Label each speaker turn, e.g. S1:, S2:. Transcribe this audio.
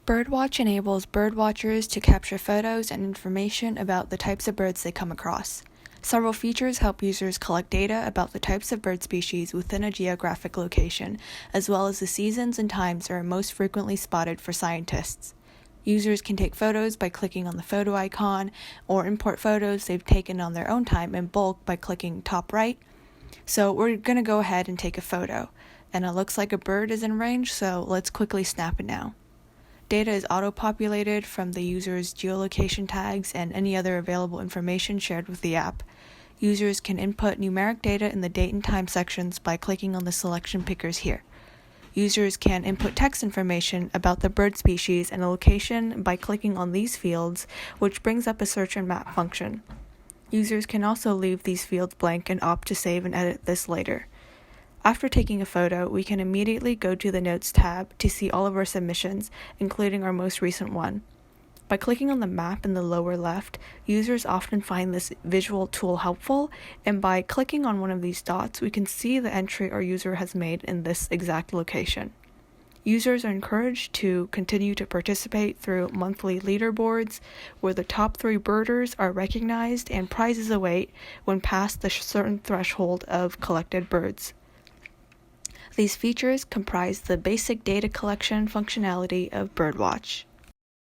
S1: Birdwatch enables birdwatchers to capture photos and information about the types of birds they come across. Several features help users collect data about the types of bird species within a geographic location, as well as the seasons and times that are most frequently spotted for scientists. Users can take photos by clicking on the photo icon, or import photos they've taken on their own time in bulk by clicking top right. So we're going to go ahead and take a photo, and it looks like a bird is in range, so let's quickly snap it now. Data is auto-populated from the user's geolocation tags and any other available information shared with the app. Users can input numeric data in the date and time sections by clicking on the selection pickers here. Users can input text information about the bird species and location by clicking on these fields, which brings up a search and map function. Users can also leave these fields blank and opt to save and edit this later. After taking a photo, we can immediately go to the Notes tab to see all of our submissions, including our most recent one. By clicking on the map in the lower left, users often find this visual tool helpful, and by clicking on one of these dots, we can see the entry our user has made in this exact location. Users are encouraged to continue to participate through monthly leaderboards, where the top 3 birders are recognized and prizes await when past the certain threshold of collected birds. These features comprise the basic data collection functionality of Birdwatch.